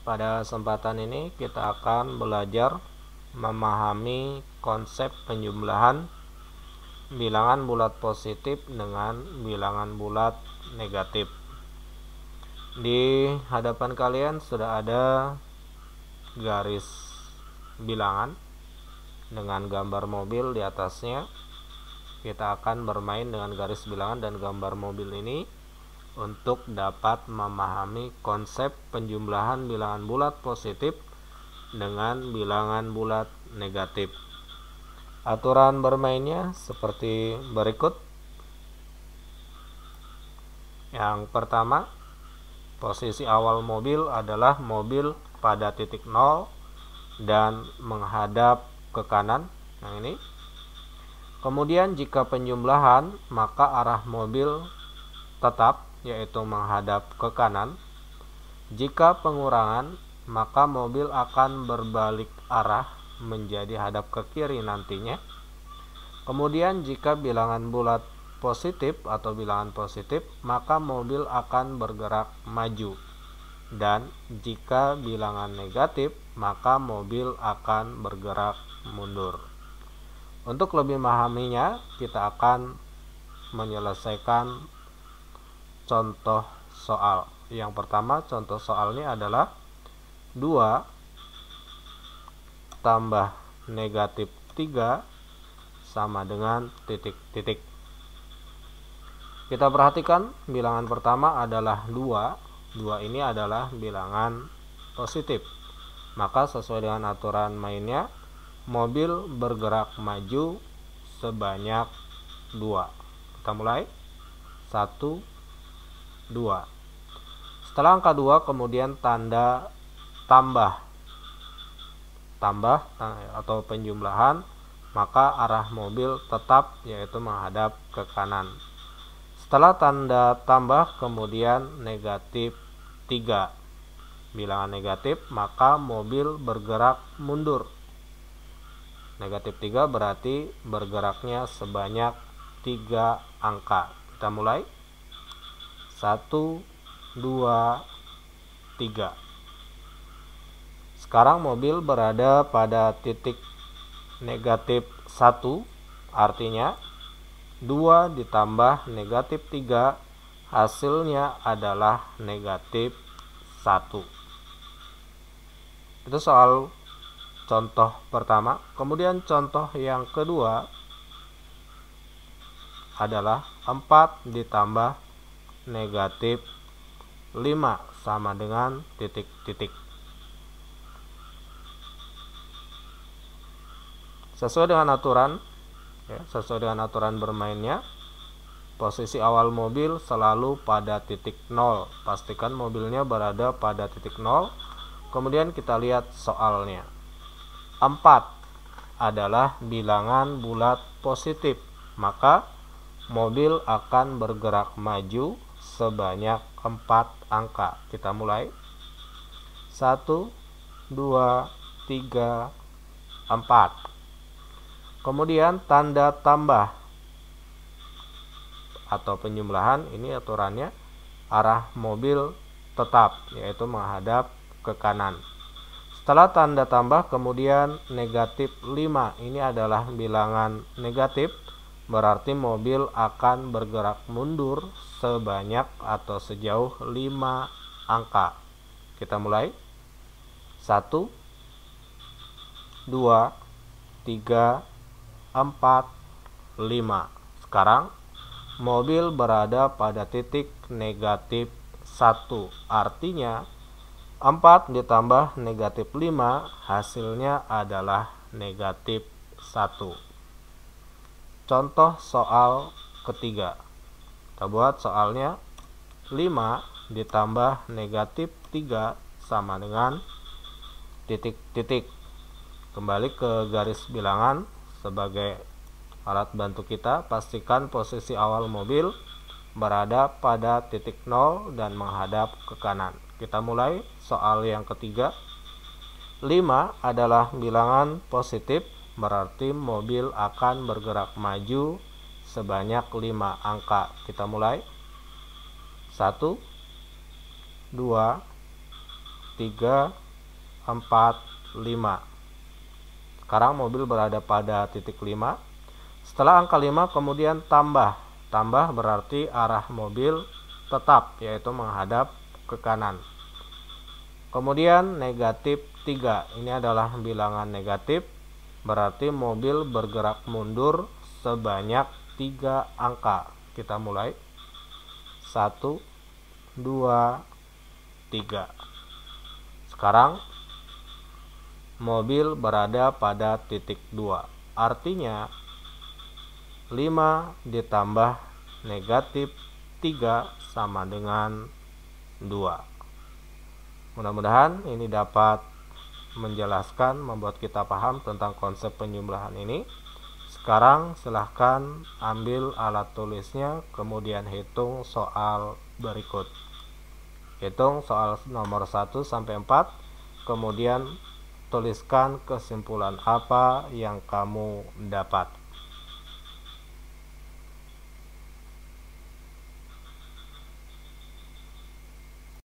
Pada kesempatan ini kita akan belajar memahami konsep penjumlahan bilangan bulat positif dengan bilangan bulat negatif. Di hadapan kalian sudah ada garis bilangan dengan gambar mobil di atasnya. Kita akan bermain dengan garis bilangan dan gambar mobil ini untuk dapat memahami konsep penjumlahan bilangan bulat positif dengan bilangan bulat negatif. Aturan bermainnya seperti berikut. Yang pertama, posisi awal mobil adalah mobil pada titik 0 dan menghadap ke kanan. Nah ini. Kemudian jika penjumlahan, maka arah mobil tetap, yaitu menghadap ke kanan. Jika pengurangan, maka mobil akan berbalik arah menjadi hadap ke kiri nantinya. Kemudian jika bilangan bulat positif atau bilangan positif, maka mobil akan bergerak maju. Dan jika bilangan negatif, maka mobil akan bergerak mundur. Untuk lebih memahaminya, kita akan menyelesaikan contoh soal. Yang pertama, contoh soalnya adalah 2 tambah negatif 3 sama dengan titik-titik. Kita perhatikan bilangan pertama adalah 2. 2 ini adalah bilangan positif. Maka sesuai dengan aturan mainnya, mobil bergerak maju sebanyak 2. Kita mulai. 1, 2. Setelah angka 2 kemudian tanda tambah atau penjumlahan, maka arah mobil tetap, yaitu menghadap ke kanan. Setelah tanda tambah kemudian negatif 3, bilangan negatif, maka mobil bergerak mundur. Negatif 3 berarti bergeraknya sebanyak 3 angka. Kita mulai. 1, 2, 3. Sekarang mobil berada pada titik negatif 1, artinya 2 ditambah negatif 3 hasilnya adalah negatif 1. Itu soal contoh pertama. Kemudian contoh yang kedua adalah 4 ditambah negatif 5 sama dengan titik-titik. Sesuai dengan aturan, sesuai dengan aturan bermainnya, posisi awal mobil selalu pada titik 0. Pastikan mobilnya berada pada titik 0. Kemudian kita lihat soalnya. 4 adalah bilangan bulat positif, maka mobil akan bergerak maju sebanyak 4 angka. Kita mulai. 1, 2, 3, 4. Kemudian tanda tambah atau penjumlahan, ini aturannya arah mobil tetap, yaitu menghadap ke kanan. Setelah tanda tambah kemudian negatif 5, ini adalah bilangan negatif, berarti mobil akan bergerak mundur sebanyak atau sejauh 5 angka. Kita mulai. 1, 2, 3, 4, 5. Sekarang mobil berada pada titik negatif 1, artinya 4 ditambah negatif 5 hasilnya adalah negatif 1. Contoh soal ketiga. Kita buat soalnya. 5 ditambah negatif 3 sama dengan titik-titik. Kembali ke garis bilangan sebagai alat bantu kita. Pastikan posisi awal mobil berada pada titik 0 dan menghadap ke kanan. Kita mulai soal yang ketiga. 5 adalah bilangan positif, berarti mobil akan bergerak maju sebanyak 5 angka. Kita mulai. 1, 2, 3, 4, 5. Sekarang mobil berada pada titik 5. Setelah angka 5 kemudian tambah. Tambah berarti arah mobil tetap, yaitu menghadap ke kanan. Kemudian negatif 3. Ini adalah bilangan negatif, berarti mobil bergerak mundur sebanyak 3 angka. Kita mulai. 1, 2, 3. Sekarang mobil berada pada titik 2. Artinya 5 ditambah negatif 3 sama dengan 2. Mudah-mudahan ini dapat menjelaskan, membuat kita paham tentang konsep penjumlahan ini. Sekarang silahkan ambil alat tulisnya, kemudian hitung soal berikut. Hitung soal nomor 1 sampai 4, kemudian tuliskan kesimpulan apa yang kamu dapat.